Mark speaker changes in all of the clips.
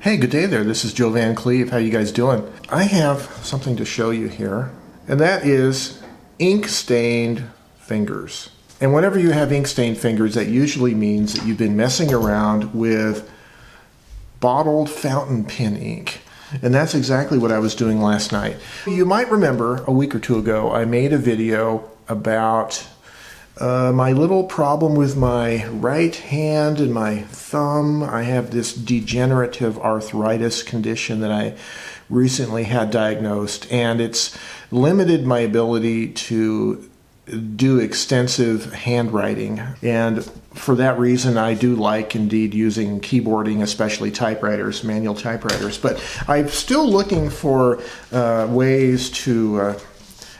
Speaker 1: Hey, good day there. This is Joe Van Cleve. How you guys doing? I have something to show you here, and that is ink-stained fingers. And whenever you have ink-stained fingers, that usually means that you've been messing around with bottled fountain pen ink. And that's exactly what I was doing last night. You might remember a week or two ago, I made a video about my little problem with my right hand and my thumb. I have this degenerative arthritis condition that I recently had diagnosed, and it's limited my ability to do extensive handwriting. And for that reason, I do like indeed using keyboarding, especially typewriters, manual typewriters. But I'm still looking for ways to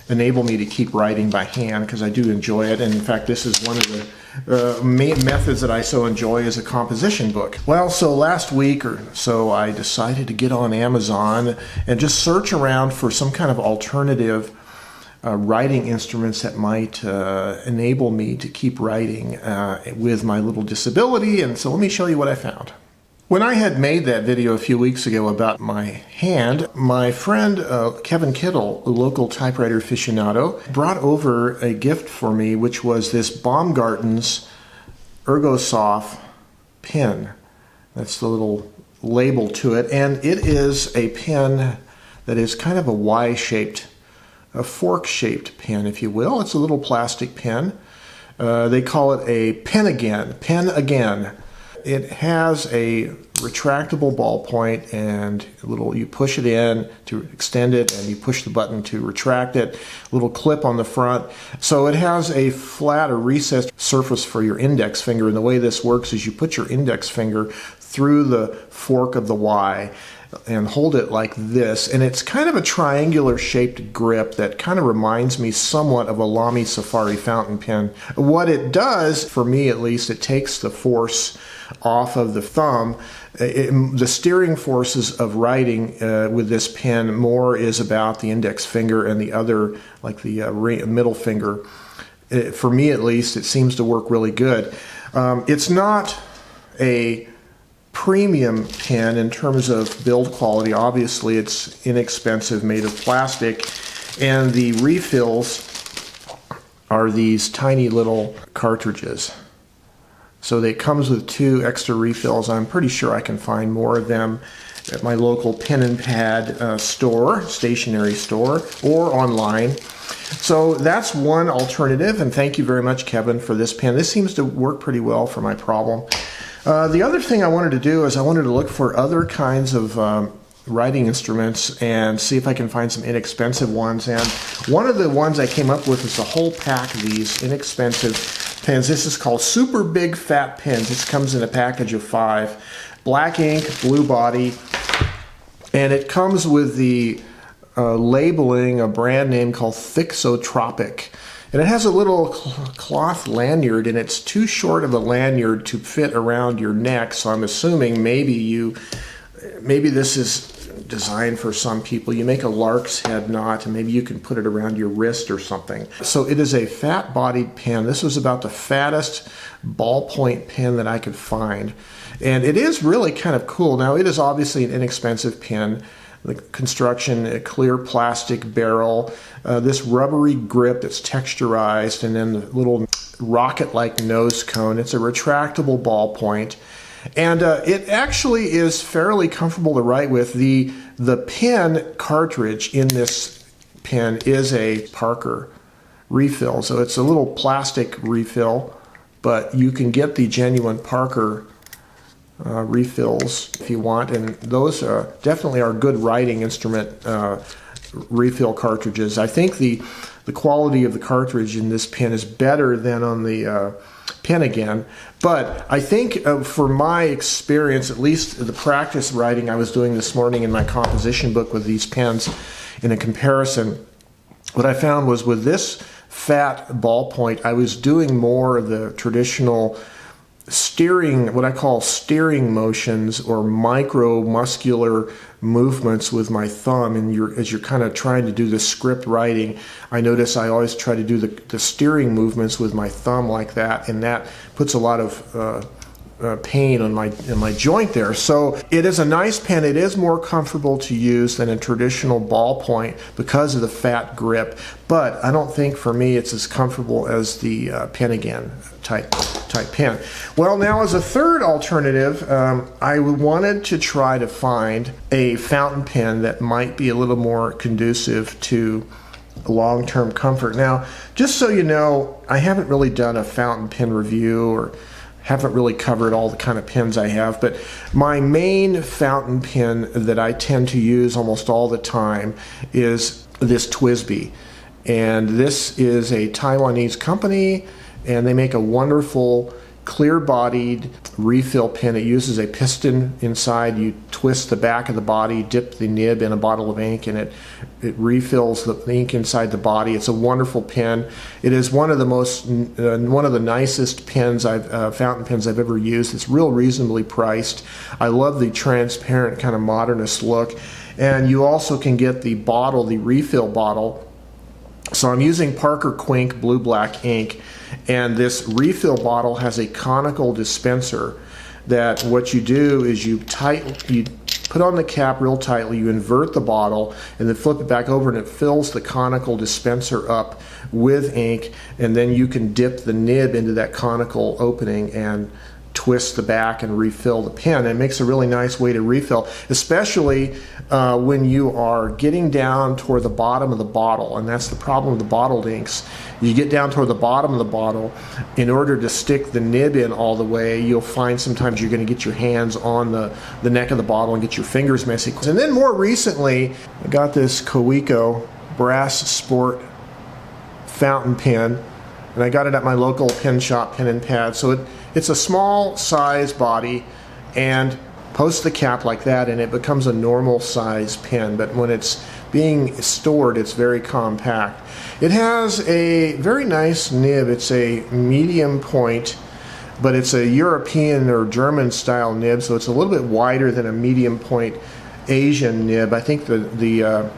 Speaker 1: enable me to keep writing by hand, because I do enjoy it. And in fact, this is one of the main methods that I so enjoy is a composition book. Well, so last week or so, I decided to get on Amazon and just search around for some kind of alternative writing instruments that might enable me to keep writing with my little disability. And so let me show you what I found. When I had made that video a few weeks ago about my hand, my friend Kevin Kittle, a local typewriter aficionado, brought over a gift for me, which was this Baumgarten's Ergosof pen. That's the little label to it, and it is a pen that is kind of a Y-shaped, a fork-shaped pen, if you will. It's a little plastic pen. They call it a Penagain. It has a retractable ballpoint, and you push it in to extend it, and you push the button to retract it. A little clip on the front. So it has a flat or recessed surface for your index finger, and the way this works is you put your index finger through the fork of the Y and hold it like this, and it's kind of a triangular shaped grip that kind of reminds me somewhat of a Lamy Safari fountain pen. What it does, for me at least, it takes the force off of the thumb. The steering forces of writing with this pen more is about the index finger, and the other, like the middle finger. For me at least, it seems to work really good. It's not a premium pen in terms of build quality. Obviously, it's inexpensive, made of plastic, and the refills are these tiny little cartridges. So it comes with 2 extra refills. I'm pretty sure I can find more of them at my local pen and pad store, stationery store, or online. So that's one alternative, and thank you very much, Kevin, for this pen. This seems to work pretty well for my problem. The other thing I wanted to do is I wanted to look for other kinds of writing instruments and see if I can find some inexpensive ones. And one of the ones I came up with is a whole pack of these inexpensive pens. This is called Super Big Fat Pens. This comes in a package of 5. Black ink, blue body, and it comes with the labeling, a brand name called Thixotropic. And it has a little cloth lanyard, and it's too short of a lanyard to fit around your neck, so I'm assuming maybe this is designed for some people. You make a lark's head knot, and maybe you can put it around your wrist or something. So it is a fat-bodied pen. This was about the fattest ballpoint pen that I could find. And it is really kind of cool. Now, it is obviously an inexpensive pen. The construction, a clear plastic barrel, this rubbery grip that's texturized, and then the little rocket-like nose cone. It's a retractable ballpoint, and it actually is fairly comfortable to write with. The pen cartridge in this pen is a Parker refill, so it's a little plastic refill, but you can get the genuine Parker refills if you want, and those definitely are good writing instrument refill cartridges. I think the quality of the cartridge in this pen is better than on the Penagain, but I think for my experience, at least the practice writing I was doing this morning in my composition book with these pens in a comparison, what I found was with this fat ballpoint, I was doing more of the traditional steering, what I call steering motions or micromuscular movements with my thumb, and as you're kind of trying to do the script writing, I notice I always try to do the steering movements with my thumb like that, and that puts a lot of pain in my joint there. So it is a nice pen. It is more comfortable to use than a traditional ballpoint because of the fat grip, but I don't think for me it's as comfortable as the Penagain type pen. Well, now as a third alternative, I wanted to try to find a fountain pen that might be a little more conducive to long-term comfort. Now, just so you know, I haven't really done a fountain pen review or haven't really covered all the kind of pens I have, but my main fountain pen that I tend to use almost all the time is this TWSBI. And this is a Taiwanese company, and they make a wonderful clear-bodied refill pen. It uses a piston inside. You twist the back of the body, dip the nib in a bottle of ink, and it refills the ink inside the body. It's a wonderful pen. It is one of the nicest pens fountain pens I've ever used. It's real reasonably priced. I love the transparent kind of modernist look. And you also can get the bottle, the refill bottle. So I'm using Parker Quink Blue Black ink, and this refill bottle has a conical dispenser that what you do is you put on the cap real tightly, you invert the bottle, and then flip it back over, and it fills the conical dispenser up with ink, and then you can dip the nib into that conical opening and twist the back and refill the pen. It makes a really nice way to refill, especially when you are getting down toward the bottom of the bottle, and that's the problem with the bottled inks. You get down toward the bottom of the bottle, in order to stick the nib in all the way, you'll find sometimes you're going to get your hands on the neck of the bottle and get your fingers messy. And then more recently, I got this Kaweco Brass Sport fountain pen, and I got it at my local pen shop, Pen and Pad. So it's a small size body, and post the cap like that, and it becomes a normal size pen. But when it's being stored, it's very compact. It has a very nice nib. It's a medium point, but it's a European or German style nib, so it's a little bit wider than a medium point Asian nib. I think the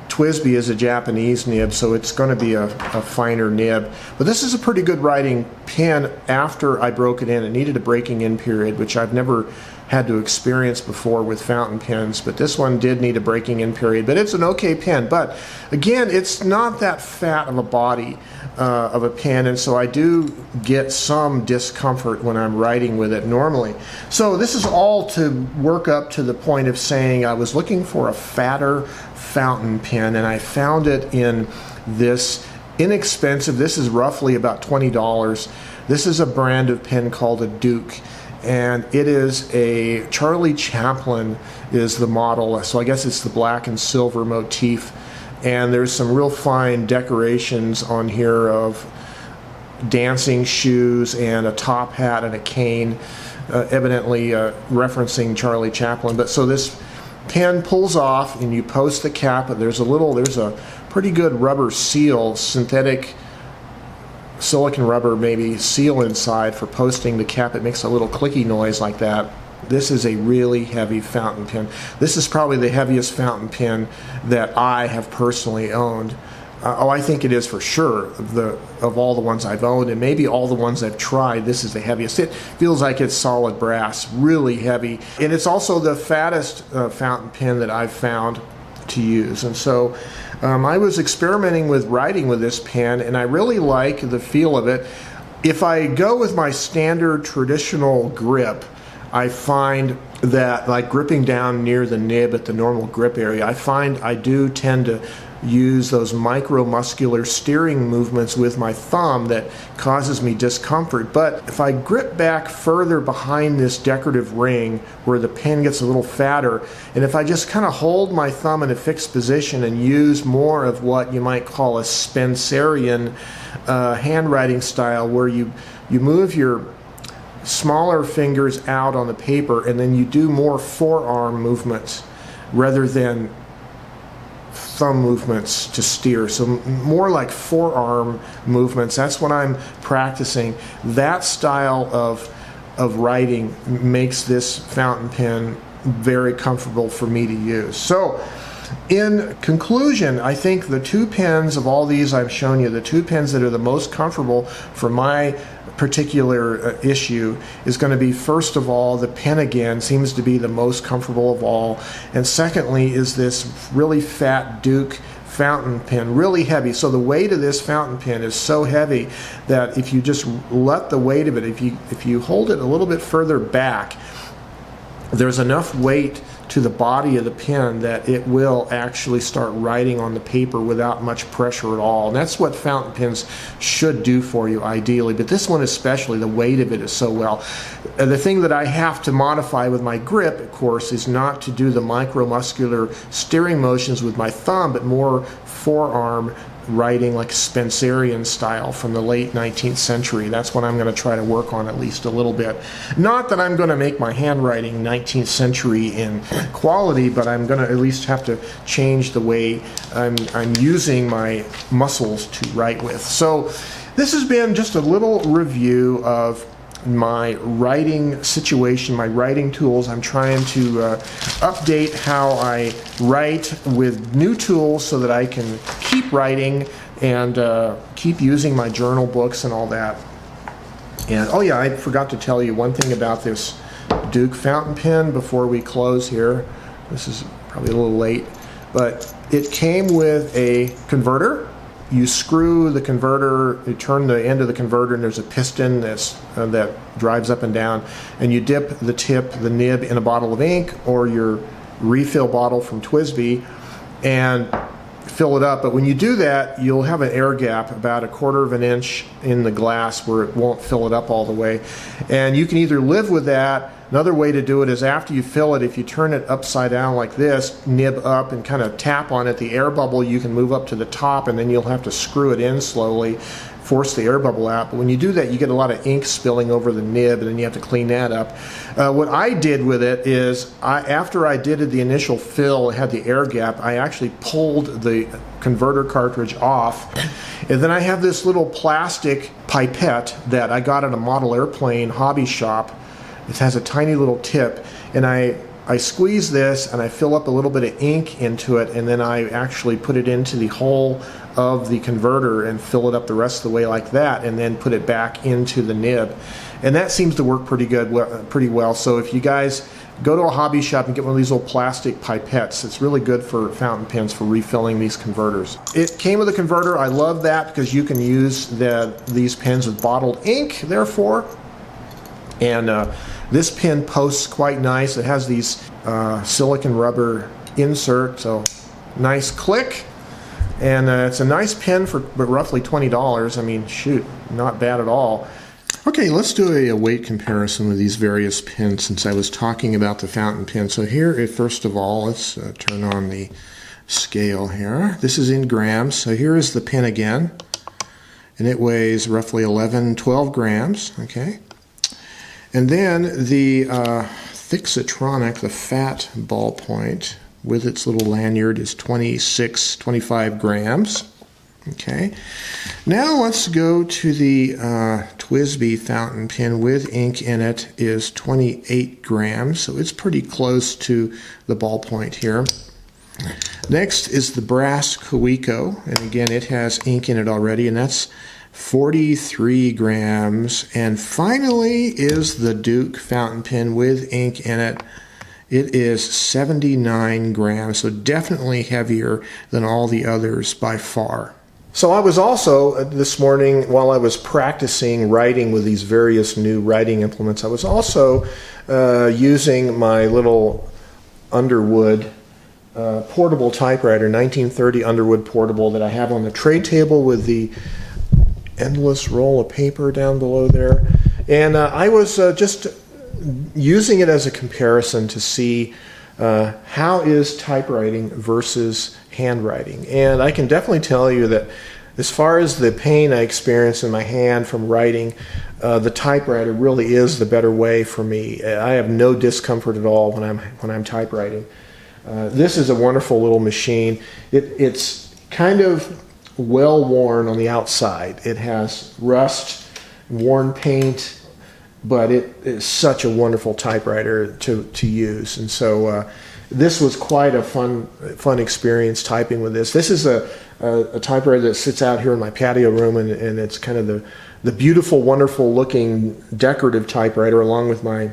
Speaker 1: TWSBI is a Japanese nib, so it's going to be a finer nib. But this is a pretty good writing pen after I broke it in. It needed a breaking in period, which I've never had to experience before with fountain pens, but this one did need a breaking in period. But it's an okay pen. But again, it's not that fat of a body of a pen, and so I do get some discomfort when I'm writing with it normally. So this is all to work up to the point of saying I was looking for a fatter fountain pen, and I found it in this inexpensive, this is roughly about $20. This is a brand of pen called a Duke, and it is a Charlie Chaplin is the model, so I guess it's the black and silver motif, and there's some real fine decorations on here of dancing shoes and a top hat and a cane, evidently referencing Charlie Chaplin. But so this pen pulls off, and you post the cap, but there's a pretty good rubber seal, synthetic silicon rubber maybe seal inside for posting the cap. It makes a little clicky noise like that. This is a really heavy fountain pen. This is probably the heaviest fountain pen that I have personally owned. I think it is for sure of all the ones I've owned, and maybe all the ones I've tried, this is the heaviest. It feels like it's solid brass, really heavy, and it's also the fattest fountain pen that I've found to use. And so I was experimenting with writing with this pen, and I really like the feel of it. If I go with my standard traditional grip, I find that, like gripping down near the nib at the normal grip area, I find I do tend to use those micromuscular steering movements with my thumb that causes me discomfort. But if I grip back further behind this decorative ring where the pen gets a little fatter, and if I just kind of hold my thumb in a fixed position and use more of what you might call a Spencerian handwriting style, where you move your smaller fingers out on the paper and then you do more forearm movements rather than thumb movements to steer, so more like forearm movements. That's what I'm practicing. That style of writing makes this fountain pen very comfortable for me to use. So in conclusion, I think the two pens of all these I've shown you, the two pens that are the most comfortable for my particular issue is going to be, first of all, the pen again seems to be the most comfortable of all, and secondly is this really fat Duke fountain pen, really heavy. So the weight of this fountain pen is so heavy that if you just let the weight of it, if you hold it a little bit further back, there's enough weight to the body of the pen that it will actually start writing on the paper without much pressure at all. And that's what fountain pens should do for you ideally, but this one especially, the weight of it is so well. The thing that I have to modify with my grip, of course, is not to do the micromuscular steering motions with my thumb, but more forearm writing, like Spencerian style from the late 19th century. That's what I'm going to try to work on at least a little bit. Not that I'm going to make my handwriting 19th century in quality, but I'm going to at least have to change the way I'm using my muscles to write with. So this has been just a little review of my writing situation, my writing tools. I'm trying to update how I write with new tools so that I can keep writing and keep using my journal books and all that. And oh yeah, I forgot to tell you one thing about this Duke fountain pen before we close here. This is probably a little late, but it came with a converter. You screw the converter, you turn the end of the converter, and there's a piston that drives up and down, and you dip the nib in a bottle of ink or your refill bottle from Twisby and fill it up. But when you do that, you'll have an air gap about 1/4 of an inch in the glass where it won't fill it up all the way. And you can either live with that. Another way to do it is after you fill it, if you turn it upside down like this, nib up and kind of tap on it, the air bubble you can move up to the top, and then you'll have to screw it in slowly, force the air bubble out. But when you do that, you get a lot of ink spilling over the nib, and then you have to clean that up. What I did with it is, after I did the initial fill, it had the air gap, I actually pulled the converter cartridge off, and then I have this little plastic pipette that I got at a model airplane hobby shop. It has a tiny little tip, and I squeeze this and I fill up a little bit of ink into it, and then I actually put it into the hole of the converter and fill it up the rest of the way like that, and then put it back into the nib. And that seems to work pretty well. So if you guys go to a hobby shop and get one of these little plastic pipettes, it's really good for fountain pens for refilling these converters. It came with a converter. I love that because you can use these pens with bottled ink, therefore. And this pen posts quite nice. It has these silicone rubber insert, so nice click. And it's a nice pen for roughly $20. I mean, shoot, not bad at all. Okay, let's do a weight comparison with these various pens since I was talking about the fountain pen. So here, first of all, let's turn on the scale here. This is in grams. So here is the pen again, and it weighs roughly 12 grams, okay? And then the Thixitronic, the fat ballpoint, with its little lanyard is 25 grams. Okay. Now let's go to the Twisby fountain pen with ink in it is 28 grams, so it's pretty close to the ballpoint here. Next is the brass Kaweco, and again it has ink in it already, and that's 43 grams. And finally is the Duke fountain pen with ink in it. It is 79 grams, so definitely heavier than all the others by far. So I was also, this morning, while I was practicing writing with these various new writing implements, I was also using my little Underwood portable typewriter, 1930 Underwood portable that I have on the tray table with the endless roll of paper down below there. And I was just using it as a comparison to see how is typewriting versus handwriting. And I can definitely tell you that as far as the pain I experience in my hand from writing, the typewriter really is the better way for me. I have no discomfort at all when I'm typewriting. This is a wonderful little machine. It's kind of well worn on the outside. It has rust, worn paint, but it is such a wonderful typewriter to use. And so this was quite a fun experience typing with this. This is a typewriter that sits out here in my patio room, and it's kind of the beautiful, wonderful looking decorative typewriter along with my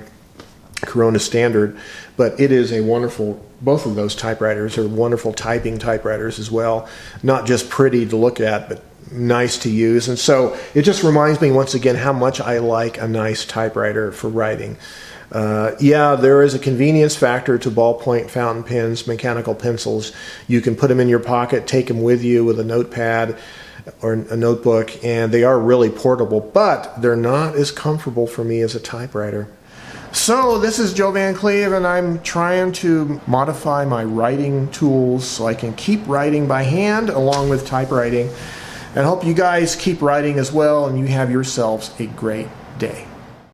Speaker 1: Corona Standard. But it is a wonderful, both of those typewriters are wonderful typing typewriters as well. Not just pretty to look at, but nice to use. And so it just reminds me once again how much I like a nice typewriter for writing. Yeah, there is a convenience factor to ballpoint fountain pens, mechanical pencils. You can put them in your pocket, take them with you with a notepad or a notebook, and they are really portable, but they're not as comfortable for me as a typewriter. So this is Joe Van Cleve, and I'm trying to modify my writing tools so I can keep writing by hand along with typewriting, and hope you guys keep writing as well and you have yourselves a great day.